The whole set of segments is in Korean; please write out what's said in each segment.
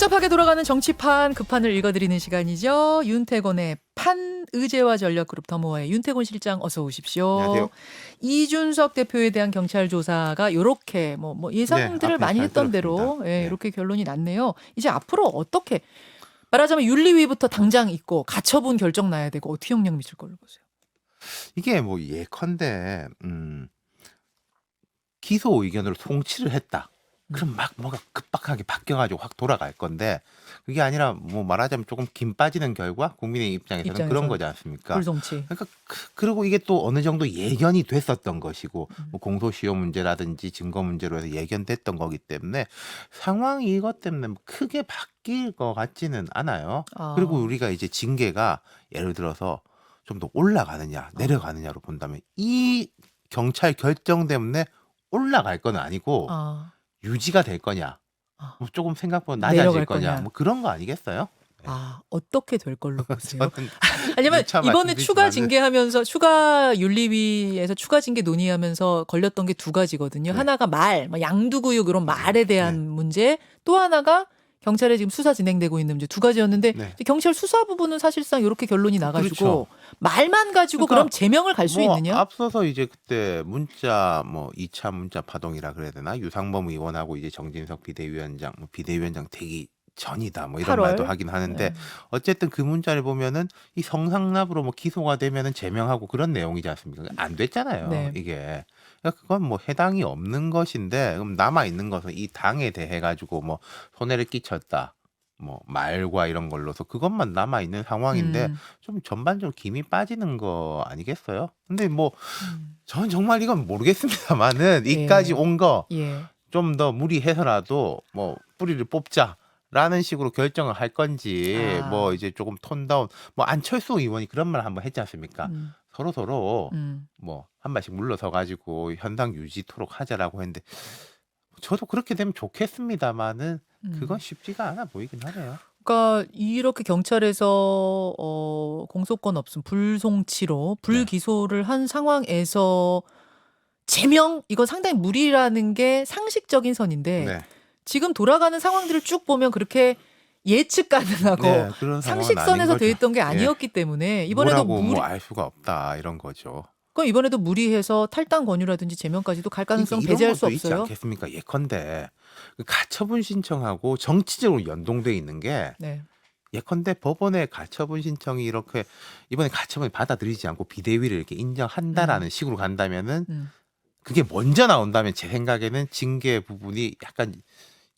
복잡하게 돌아가는 정치판 급판을 읽어드리는 시간이죠. 윤태곤의 판 의제와 전략그룹 더모아의 윤태곤 실장 어서 오십시오. 안녕하세요. 이준석 대표에 대한 경찰 조사가 이렇게 뭐 예상들을 앞에 많이 잘 했던 대로 들었습니다. 네. 이렇게 결론이 났네요. 이제 앞으로 어떻게 말하자면 윤리위부터 당장 있고 가처분 결정 나야 되고 어떻게 영향 미칠 걸로 보세요? 이게 뭐 예컨대 기소 의견으로 송치를 했다. 그럼 막 뭐가 급박하게 바뀌어가지고 확 돌아갈 건데 그게 아니라 뭐 말하자면 조금 김 빠지는 결과 국민의 입장에서는 그런 거지 않습니까? 불송치. 그러니까 그리고 이게 또 어느 정도 예견이 됐었던 것이고 뭐 공소시효 문제라든지 증거 문제로 해서 예견됐던 거기 때문에 상황이 이것 때문에 뭐 크게 바뀔 것 같지는 않아요. 그리고 우리가 이제 징계가 예를 들어서 좀 더 올라가느냐 내려가느냐로 본다면 이 경찰 결정 때문에 올라갈 건 아니고 유지가 될 거냐, 뭐 조금 생각보다 낮아질 내려갈 거냐, 거냐. 뭐 그런 거 아니겠어요? 어떻게 될 걸로 보세요? 저는 아니면 누차 이번에 추가 말씀드리지만은 징계하면서 추가 윤리위에서 추가 징계 논의하면서 걸렸던 게 두 가지거든요. 네. 하나가 말, 양두구육 이런 말에 대한 네. 문제, 또 하나가 경찰에 지금 수사 진행되고 있는 문제 두 가지였는데 네. 이제 경찰 수사 부분은 사실상 이렇게 결론이 나가지고 그렇죠. 말만 가지고 그러니까 그럼 제명을 갈 수 뭐 있느냐? 앞서서 이제 그때 문자 뭐 2차 문자 파동이라 그래야 되나, 유상범 의원하고 이제 정진석 비대위원장 뭐 비대위원장 되기 전이다 뭐 이런 8월. 말도 하긴 하는데 네. 어쨌든 그 문자를 보면은 이 성상납으로 뭐 기소가 되면은 제명하고 그런 내용이지 않습니까? 안 됐잖아요. 네. 이게. 그러니까 그건 뭐 해당이 없는 것인데 그럼 남아 있는 것은 이 당에 대해 가지고 뭐 손해를 끼쳤다. 뭐 말과 이런 걸로서 그것만 남아 있는 상황인데 좀 전반적으로 김이 빠지는 거 아니겠어요? 근데 뭐 저는 정말 이건 모르겠습니다만은 예. 이까지 온 거 좀 예. 더 무리해서라도 뭐 뿌리를 뽑자라는 식으로 결정을 할 건지 뭐 이제 조금 톤다운, 뭐 안철수 의원이 그런 말 한번 했지 않습니까? 서로 뭐 한 발씩 물러서 가지고 현상 유지토록 하자라고 했는데 저도 그렇게 되면 좋겠습니다만은 그건 쉽지가 않아 보이긴 하네요. 그러니까 이렇게 경찰에서 공소권 없음 불송치로 불기소를 한 상황에서 제명 이건 상당히 무리라는 게 상식적인 선인데 네. 지금 돌아가는 상황들을 쭉 보면 그렇게 예측 가능하고 네, 그런 상황은 아닌 상식선에서 거죠. 돼 있던 게 예. 아니었기 때문에 이번에도 뭐라고 무리 뭐 알 수가 없다 이런 거죠. 그럼 이번에도 무리해서 탈당 권유라든지 제명까지도 갈 가능성 이런 배제할 수 것도 있지 없어요. 않겠습니까? 예컨대 그 가처분 신청하고 정치적으로 연동돼 있는 게 네. 예컨대 법원의 가처분 신청이 이렇게 이번에 가처분을 받아들이지 않고 비대위를 이렇게 인정한다라는 식으로 간다면은 그게 먼저 나온다면 제 생각에는 징계 부분이 약간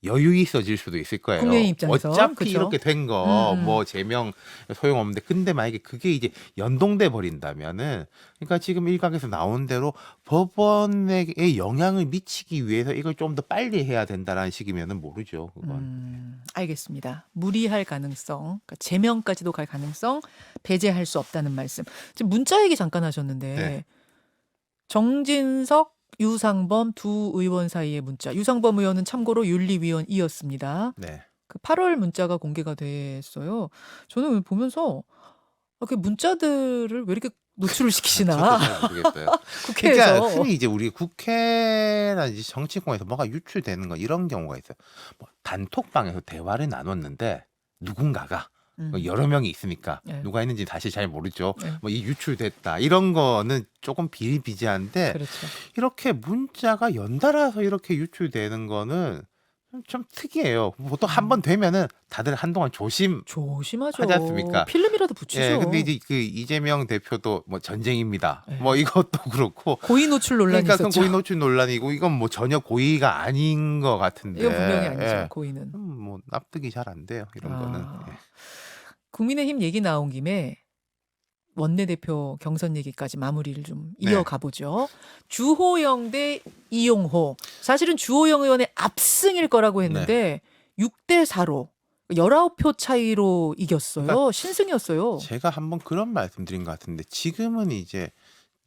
여유 있어질 수도 있을 거예요. 국민의 입장에서. 어차피 그쵸? 이렇게 된 거 뭐 제명 소용없는데 근데 만약에 그게 이제 연동돼 버린다면은 그러니까 지금 일각에서 나온 대로 법원에게 영향을 미치기 위해서 이걸 좀 더 빨리 해야 된다라는 식이면은 모르죠. 그건. 알겠습니다. 무리할 가능성, 그러니까 제명까지도 갈 가능성 배제할 수 없다는 말씀. 지금 문자 얘기 잠깐 하셨는데 네. 정진석, 유상범 두 의원 사이의 문자. 유상범 의원은 참고로 윤리위원이었습니다. 네. 그 8월 문자가 공개가 됐어요. 저는 보면서 그 문자들을 왜 이렇게 노출을 시키시나? 저도 잘 모르겠어요. 국회에서. 그러니까 흔히 이제 우리 국회나 이제 정치권에서 뭐가 유출되는 거 이런 경우가 있어요. 뭐 단톡방에서 대화를 나눴는데 누군가가 여러 명이 있으니까 네. 누가 있는지 사실 잘 모르죠. 네. 뭐 이 유출됐다 이런 거는 조금 비일비재한데 그렇죠. 이렇게 문자가 연달아서 이렇게 유출되는 거는 좀 특이해요. 보통 한 번 되면은 다들 한동안 조심하죠. 하지 않습니까? 필름이라도 붙이죠. 예, 근데 이제 그 이재명 대표도 뭐 전쟁입니다. 네. 뭐 이것도 그렇고. 고의 노출 논란이 그러니까 그건 있었죠. 고의 노출 논란이고 이건 뭐 전혀 고의가 아닌 것 같은데. 이건 분명히 아니죠. 예. 고의는. 뭐 납득이 잘 안 돼요. 이런 거는. 예. 국민의힘 얘기 나온 김에 원내대표 경선 얘기까지 마무리를 좀 네. 이어가 보죠. 주호영 대 이용호. 사실은 주호영 의원의 압승일 거라고 했는데 6대 4로 19표 차이로 이겼어요. 그러니까 신승이었어요. 제가 한번 그런 말씀드린 것 같은데 지금은 이제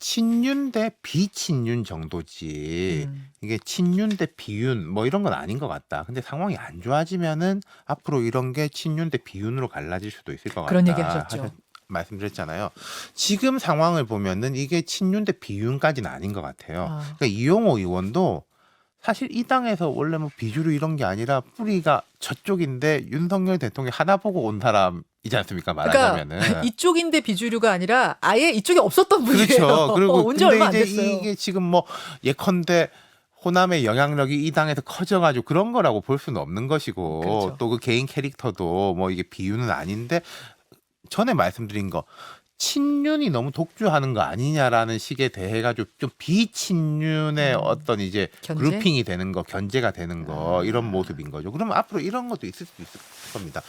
친윤 대 비친윤 정도지 이게 친윤 대 비윤 뭐 이런 건 아닌 것 같다. 근데 상황이 안 좋아지면은 앞으로 이런 게 친윤 대 비윤으로 갈라질 수도 있을 것 같다. 그런 얘기 하셨죠. 말씀드렸잖아요. 지금 상황을 보면은 이게 친윤 대 비윤까지는 아닌 것 같아요. 그러니까 이용호 의원도 사실 이 당에서 원래 뭐 비주류 이런 게 아니라 뿌리가 저쪽인데 윤석열 대통령이 하나 보고 온 사람이지 않습니까? 말하자면은. 그러니까 이쪽인데 비주류가 아니라 아예 이쪽에 없었던 분이에요. 그렇죠. 그리고 온지 근데 얼마 안 이제 됐어요. 이게 지금 뭐 예컨대 호남의 영향력이 이 당에서 커져가지고 그런 거라고 볼 수는 없는 것이고 그렇죠. 또 그 개인 캐릭터도 뭐 이게 비유는 아닌데 전에 말씀드린 거 친윤이 너무 독주하는 거 아니냐라는 식에 대해 가지고 좀 비친윤의 어떤 이제 견제? 그룹핑이 되는 거, 견제가 되는 거 이런 모습인 거죠. 그러면 앞으로 이런 것도 있을 수 있을 겁니다.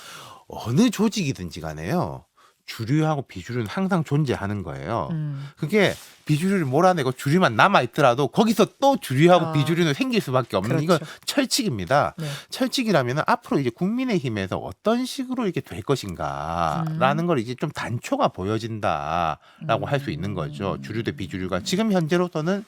어느 조직이든지 간에요. 주류하고 비주류는 항상 존재하는 거예요. 그게 비주류를 몰아내고 주류만 남아 있더라도 거기서 또 주류하고 아. 비주류는 생길 수밖에 없는 이건 그렇죠. 철칙입니다. 네. 철칙이라면 앞으로 이제 국민의힘에서 어떤 식으로 이렇게 될 것인가라는 걸 이제 좀 단초가 보여진다라고 할 수 있는 거죠. 주류 대 비주류가 지금 현재로서는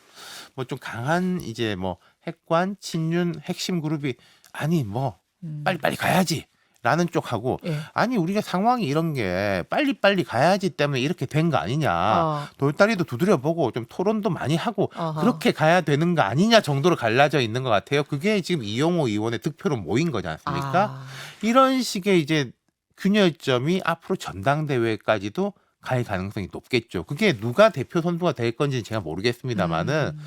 뭐 좀 강한 이제 뭐 핵관 친윤 핵심 그룹이 아니 뭐 빨리빨리 가야지. 라는 쪽하고 예. 아니 우리가 상황이 이런 게 빨리빨리 가야지 때문에 이렇게 된 거 아니냐. 아. 돌다리도 두드려보고 좀 토론도 많이 하고 아하. 그렇게 가야 되는 거 아니냐 정도로 갈라져 있는 것 같아요. 그게 지금 이용호 의원의 득표로 모인 거지 않습니까? 아. 이런 식의 이제 균열점이 앞으로 전당대회까지도 갈 가능성이 높겠죠. 그게 누가 대표 선수가 될 건지는 제가 모르겠습니다만은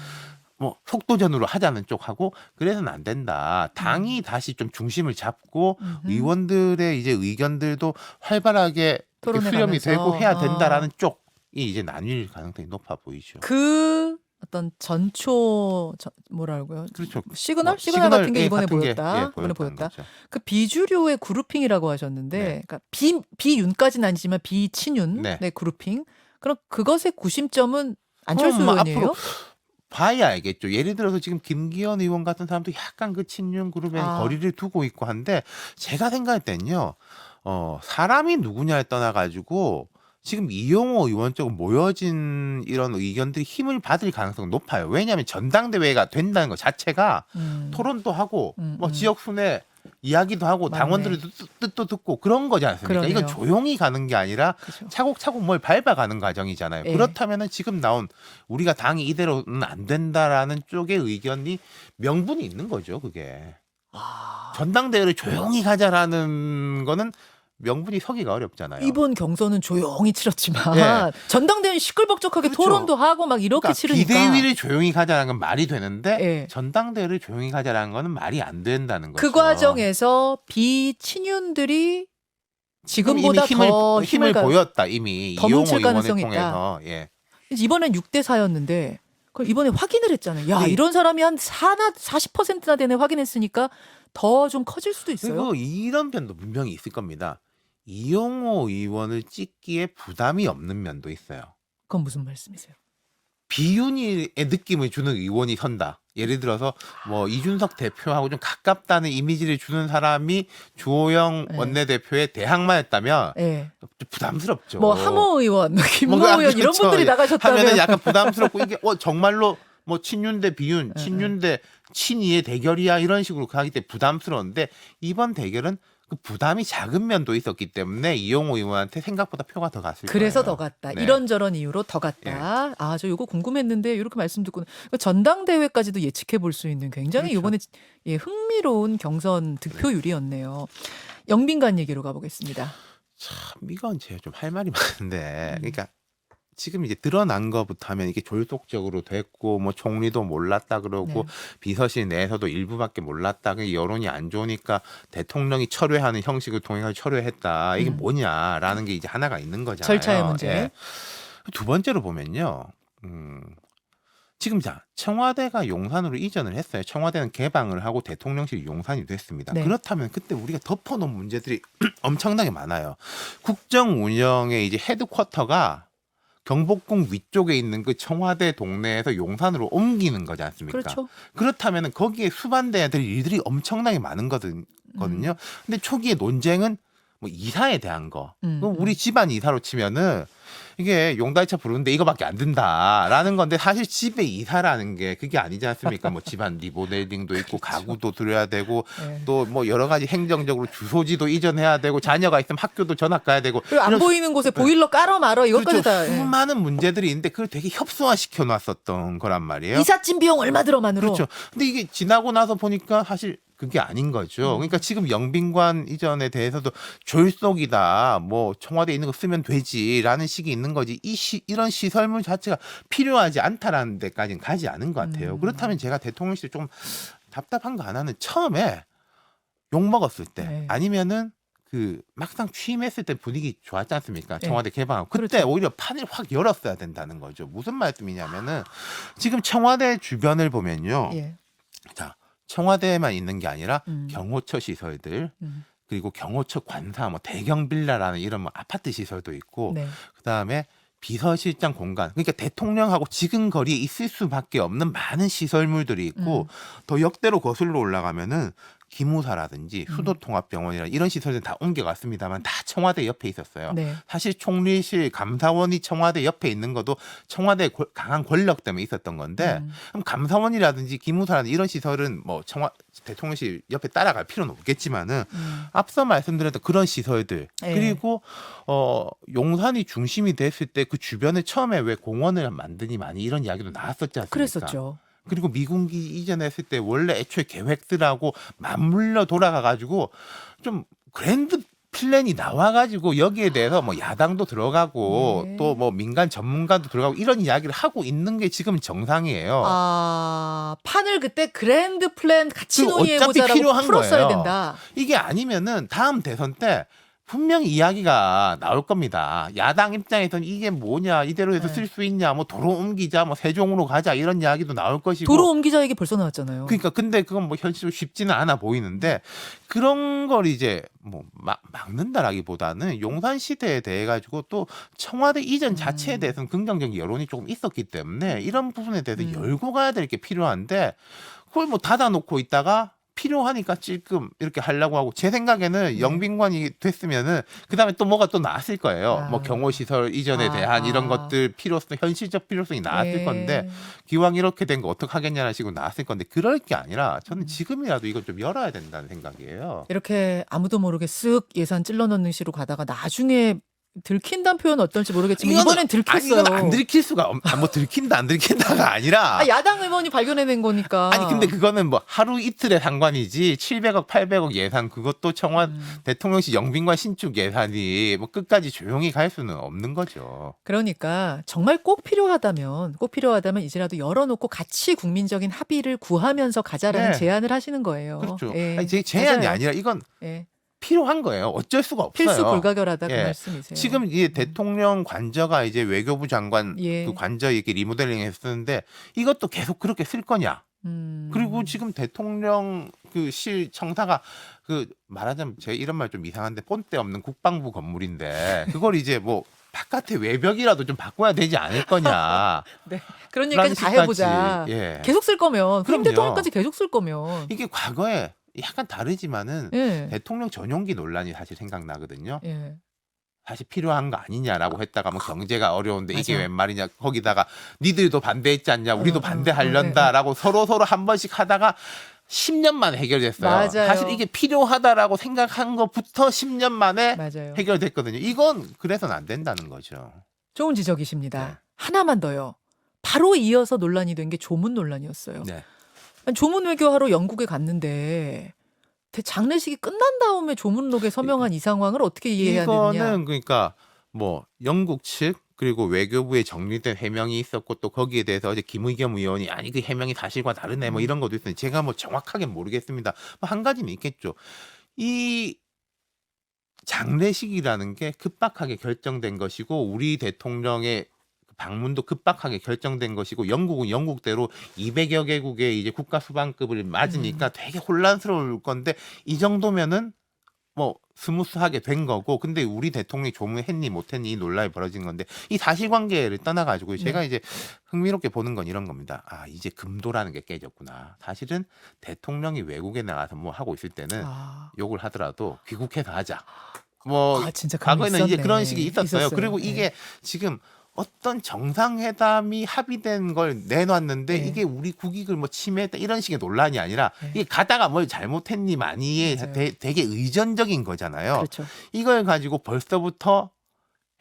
뭐 속도전으로 하자는 쪽하고 그래서는 안 된다. 당이 다시 좀 중심을 잡고 의원들의 이제 의견들도 활발하게 이렇게 토론해 수렴이 가면서. 되고 해야 된다라는 쪽이 이제 나뉠 가능성이 높아 보이죠. 그 어떤 뭐라고요? 그렇죠. 시그널? 뭐 시그널 같은 게 예, 이번에 같은 게, 보였다. 예, 이번에 보였다는 보였다. 거죠. 그 비주류의 그룹핑이라고 하셨는데, 네. 그러니까 비윤까지는 아니지만 비친윤 네. 네. 그룹핑. 그럼 그것의 구심점은 안철수 뭐 의원이에요? 앞으로 봐야 알겠죠. 예를 들어서 지금 김기현 의원 같은 사람도 약간 그 친윤 그룹에 아. 거리를 두고 있고 한데 제가 생각할 때는요. 사람이 누구냐에 떠나가지고 지금 이용호 의원 쪽 모여진 이런 의견들이 힘을 받을 가능성이 높아요. 왜냐하면 전당대회가 된다는 것 자체가 토론도 하고 뭐 지역 순회 이야기도 하고 맞네. 당원들의 뜻도 듣고 그런 거지 않습니까? 그러네요. 이건 조용히 가는 게 아니라 그죠. 차곡차곡 뭘 밟아가는 과정이잖아요. 예. 그렇다면은 지금 나온 우리가 당이 이대로는 안 된다라는 쪽의 의견이 명분이 있는 거죠. 그게 아. 전당대회를 조용히 가자라는 거는 명분이 서기가 어렵잖아요. 이번 경선은 조용히 치렀지만 예. 전당대회는 시끌벅적하게 그렇죠. 토론도 하고 막 이렇게 그러니까 치르니까 비대위를 조용히 가자는 건 말이 되는데 예. 전당대회를 조용히 가자라는 거는 말이 안 된다는 거죠. 그 과정에서 비친윤들이 지금보다 이미 더 힘을 가- 보였다 이미 더 이용호 뭉칠 의원을 가능성이 통해서 예. 이번엔 6대 4였는데 그럼 이번에 확인을 했잖아요. 야 네. 이런 사람이 한 40%나 되네 확인했으니까 더 좀 커질 수도 있어요. 그리고 이런 면도 분명히 있을 겁니다. 이용호 의원을 찍기에 부담이 없는 면도 있어요. 그건 무슨 말씀이세요? 비윤리의 느낌을 주는 의원이 선다. 예를 들어서 뭐 이준석 대표하고 좀 가깝다는 이미지를 주는 사람이 주호영 네. 원내대표의 대항마였다면 예. 좀 부담스럽죠. 뭐 함호 의원, 김모 뭔가 의원 이런 그렇죠. 분들이 나가셨다면 하면은 약간 부담스럽고 이게 정말로 뭐 친윤 대 비윤, 네, 친윤 대 친이의 대결이야 이런 식으로 가기 때문에 부담스러운데 이번 대결은 그 부담이 작은 면도 있었기 때문에 이용호 의원한테 생각보다 표가 더 갔을 그래서 거예요. 더 갔다. 네. 이런저런 이유로 더 갔다. 아, 저 이거 궁금했는데 이렇게 말씀 듣고 전당대회까지도 예측해 볼 수 있는 굉장히 그렇죠. 이번에 예, 흥미로운 경선 득표율이었네요. 영빈관 얘기로 가보겠습니다. 참 이건 제가 좀 할 말이 많은데 그러니까 지금 이제 드러난 것부터 하면 이게 졸속적으로 됐고 뭐 총리도 몰랐다 그러고 네. 비서실 내에서도 일부밖에 몰랐다. 그 여론이 안 좋으니까 대통령이 철회하는 형식을 통해서 철회했다. 이게 뭐냐라는 게 이제 하나가 있는 거잖아요. 절차의 문제. 예. 두 번째로 보면요. 지금 자 청와대가 용산으로 이전을 했어요. 청와대는 개방을 하고 대통령실이 용산이 됐습니다. 네. 그렇다면 그때 우리가 덮어놓은 문제들이 엄청나게 많아요. 국정 운영의 이제 헤드쿼터가 경복궁 위쪽에 있는 그 청와대 동네에서 용산으로 옮기는 거지 않습니까? 그렇죠. 그렇다면 거기에 수반돼야 될 일들이 엄청나게 많은 거든요. 근데 초기의 논쟁은 뭐 이사에 대한 거. 그럼 우리 집안 이사로 치면은 이게 용달차 부르는데 이거밖에 안 든다라는 건데 사실 집에 이사라는 게 그게 아니지 않습니까? 뭐 집안 리모델링도 있고 가구도 들여야 되고 네. 또 뭐 여러 가지 행정적으로 주소지도 이전해야 되고 자녀가 있으면 학교도 전학 가야 되고 그리고 안 이런 보이는 곳에 보일러 깔아 말어 이것까지 그렇죠. 다. 예. 수많은 문제들이 있는데 그걸 되게 협소화시켜 놨었던 거란 말이에요. 이삿짐 비용 얼마 들어만으로. 그렇죠. 근데 이게 지나고 나서 보니까 사실 그게 아닌 거죠. 그러니까 지금 영빈관 이전에 대해서도 졸속이다. 뭐 청와대에 있는 거 쓰면 되지라는 식이 있는 거지. 이런 시설물 자체가 필요하지 않다라는 데까지는 가지 않은 것 같아요. 그렇다면 제가 대통령실에 좀 답답한 거 하나는 처음에 욕 먹었을 때 네. 아니면은 그 막상 취임했을 때 분위기 좋았지 않습니까? 네. 청와대 개방하고 그때 그렇죠. 오히려 판을 확 열었어야 된다는 거죠. 무슨 말씀이냐면은 지금 청와대 주변을 보면요. 예. 자, 청와대에만 있는 게 아니라 음. 경호처 시설들 음. 그리고 경호처 관사 뭐 대경 빌라라는 이런 뭐 아파트 시설도 있고 네. 그다음에 비서실장 공간 그러니까 대통령하고 지근 거리에 있을 수밖에 없는 많은 시설물들이 있고 더 역대로 거슬러 올라가면은 기무사라든지 수도통합병원이라 이런 시설들은 다 옮겨갔습니다만 다 청와대 옆에 있었어요. 네. 사실 총리실 감사원이 청와대 옆에 있는 것도 청와대의 강한 권력 때문에 있었던 건데 그럼 감사원이라든지 기무사라든지 이런 시설은 뭐 대통령실 옆에 따라갈 필요는 없겠지만은 앞서 말씀드렸던 그런 시설들 네. 그리고 용산이 중심이 됐을 때 그 주변에 처음에 왜 공원을 만드니 많이 이런 이야기도 나왔었지 않습니까? 그랬었죠. 그리고 미군기 이전했을 때 원래 애초에 계획들하고 맞물려 돌아가가지고 좀 그랜드 플랜이 나와가지고 여기에 대해서 뭐 야당도 들어가고 네. 또 뭐 민간 전문가도 들어가고 이런 이야기를 하고 있는 게 지금 정상이에요. 아, 판을 그때 그랜드 플랜 같이 그리고 논의해보자라고 어차피 필요한 풀었어야 거예요. 된다. 이게 아니면은 다음 대선 때 분명히 이야기가 나올 겁니다. 야당 입장에서는 이게 뭐냐, 이대로 해서 네. 쓸 수 있냐, 뭐 도로 옮기자, 뭐 세종으로 가자 이런 이야기도 나올 것이고. 도로 옮기자 얘기 벌써 나왔잖아요. 그러니까 근데 그건 뭐 현실적으로 쉽지는 않아 보이는데 그런 걸 이제 뭐 막는다라기보다는 용산 시대에 대해 가지고 또 청와대 이전 자체에 대해서는 긍정적인 여론이 조금 있었기 때문에 이런 부분에 대해서 열고 가야 될 게 필요한데 그걸 뭐 닫아놓고 있다가 필요하니까 찔끔 이렇게 하려고 하고 제 생각에는 영빈관이 됐으면은 그다음에 또 뭐가 또 나왔을 거예요. 뭐 경호시설 이전에 대한 이런 것들 필요성 현실적 필요성이 나왔을 네. 건데 기왕 이렇게 된 거 어떡하겠냐는 식으로 나왔을 건데 그럴 게 아니라 저는 지금이라도 이걸 좀 열어야 된다는 생각이에요. 이렇게 아무도 모르게 쓱 예산 찔러 넣는 시로 가다가 나중에 들킨다는 표현 어떨지 모르겠지만 이번엔 들켰어요. 이건 안 들킬 수가 뭐 들킨다 안 들킨다가 아니라 야당 의원이 발견해낸 거니까. 아니 근데 그거는 뭐 하루 이틀의 상관이지 700억 800억 예산 그것도 대통령실 영빈관 신축 예산이 뭐 끝까지 조용히 갈 수는 없는 거죠. 그러니까 정말 꼭 필요하다면 이제라도 열어놓고 같이 국민적인 합의를 구하면서 가자라는 네. 제안을 하시는 거예요. 그렇죠. 예. 아니, 제 제안이 맞아요. 아니라 이건 예. 필요한 거예요. 어쩔 수가 없어요. 필수 불가결하다 그 예. 말씀이세요. 지금 이제 대통령 관저가 이제 외교부 장관 예. 그 관저 이렇게 리모델링 했었는데 이것도 계속 그렇게 쓸 거냐? 그리고 지금 대통령 그 실 청사가 그 말하자면 제 이런 말 좀 이상한데 본때 없는 국방부 건물인데 그걸 이제 뭐 바깥의 외벽이라도 좀 바꿔야 되지 않을 거냐? 네. 그런 얘기까지 다 해보자. 예. 계속 쓸 거면 그럼요. 대통령까지 계속 쓸 거면. 이게 과거에 약간 다르지만은 예. 대통령 전용기 논란이 사실 생각나거든요. 예. 사실 필요한 거 아니냐라고 했다가 뭐 경제가 어려운데 이게 맞아. 웬 말이냐 거기다가 니들도 반대했지 않냐 우리도 어, 반대하련다라고 서로 한 번씩 하다가 10년 만에 해결됐어요. 맞아요. 사실 이게 필요하다라고 생각한 것부터 10년 만에 맞아요. 해결됐거든요. 이건 그래서는 안 된다는 거죠. 좋은 지적이십니다. 네. 하나만 더요. 바로 이어서 논란이 된 게 조문 논란이었어요. 네. 아니, 조문 외교하러 영국에 갔는데 장례식이 끝난 다음에 조문록에 서명한 이 상황을 어떻게 이해해야 되느냐. 이거는 그러니까 뭐 영국 측 그리고 외교부에 정리된 해명이 있었고 또 거기에 대해서 어제 김의겸 의원이 아니 그 해명이 사실과 다르네 뭐 이런 것도 있었는데 제가 뭐 정확하게 모르겠습니다. 뭐 한 가지는 있겠죠. 이 장례식이라는 게 급박하게 결정된 것이고 우리 대통령의 방문도 급박하게 결정된 것이고 영국은 영국대로 200여 개국의 이제 국가 수반급을 맞으니까 되게 혼란스러울 건데 이 정도면은 뭐 스무스하게 된 거고 근데 우리 대통령이 조문했니 못했니 이 논란이 벌어진 건데 이 사실관계를 떠나가지고 제가 이제 흥미롭게 보는 건 이런 겁니다. 아 이제 금도라는 게 깨졌구나. 사실은 대통령이 외국에 나가서 뭐 하고 있을 때는 욕을 하더라도 귀국해서 하자. 뭐 진짜 감이 과거에는 이제 있었네. 그런 식이 있었어요. 그리고 네. 이게 지금 어떤 정상회담이 합의된 걸 내놨는데 네. 이게 우리 국익을 뭐 침해했다 이런 식의 논란이 아니라 네. 이게 가다가 뭘 잘못했니 많이 맞아요. 되게 의전적인 거잖아요. 그렇죠. 이걸 가지고 벌써부터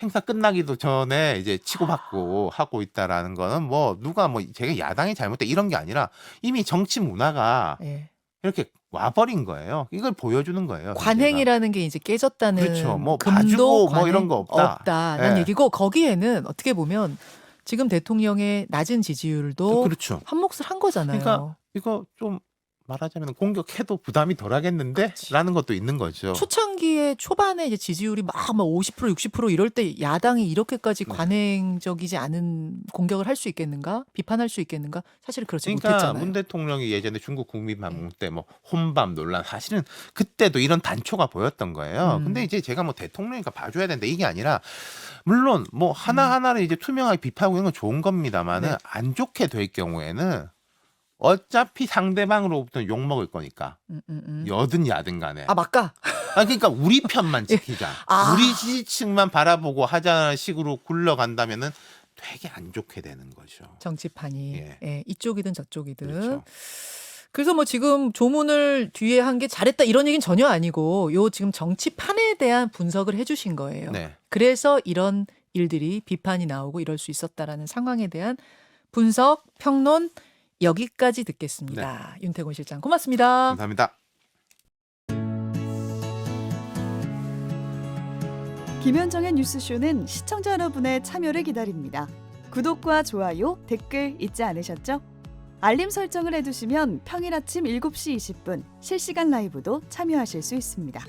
행사 끝나기도 전에 이제 치고받고 하고 있다라는 거는 뭐 누가 뭐 제가 야당이 잘못돼 이런 게 아니라 이미 정치 문화가 예. 이렇게 와버린 거예요. 이걸 보여주는 거예요. 문제가. 관행이라는 게 이제 깨졌다는 그렇죠. 뭐 금도 봐주고 뭐 관행 이런 거 없다. 라는 예. 얘기고 거기에는 어떻게 보면 지금 대통령의 낮은 지지율도 그렇죠. 한 몫을 한 거잖아요. 그러니까 이거 좀 말하자면 공격해도 부담이 덜하겠는데? 그렇지. 라는 것도 있는 거죠. 초창기에 초반에 이제 지지율이 막 50% 60% 이럴 때 야당이 이렇게까지 네. 관행적이지 않은 공격을 할 수 있겠는가? 비판할 수 있겠는가? 사실은 그렇지 그러니까 못했잖아요. 문 대통령이 예전에 중국 국민방문 때 뭐 혼밥 논란 사실은 그때도 이런 단초가 보였던 거예요. 근데 이제 제가 뭐 대통령이니까 봐줘야 되는데 이게 아니라 물론 뭐 하나하나를 이제 투명하게 비판하고 이런 건 좋은 겁니다만은 네. 안 좋게 될 경우에는 어차피 상대방으로부터 욕 먹을 거니까 여든 야든 간에 맞까? 그러니까 우리 편만 지키자. 아. 우리 지지층만 바라보고 하자는 식으로 굴러간다면은 되게 안 좋게 되는 거죠. 정치판이 예. 예, 이쪽이든 저쪽이든. 그렇죠. 그래서 뭐 지금 조문을 뒤에 한 게 잘했다 이런 얘기는 전혀 아니고 요 지금 정치판에 대한 분석을 해주신 거예요. 네. 그래서 이런 일들이 비판이 나오고 이럴 수 있었다라는 상황에 대한 분석, 평론 여기까지 듣겠습니다. 윤태곤 실장 고맙습니다. 감사합니다. 김현정의 뉴스쇼는 시청자 여러분의 참여를 기다립니다. 구독과 좋아요, 댓글 잊지 않으셨죠? 알림 설정을 해두시면 평일 아침 7시 20분 실시간 라이브도 참여하실 수 있습니다.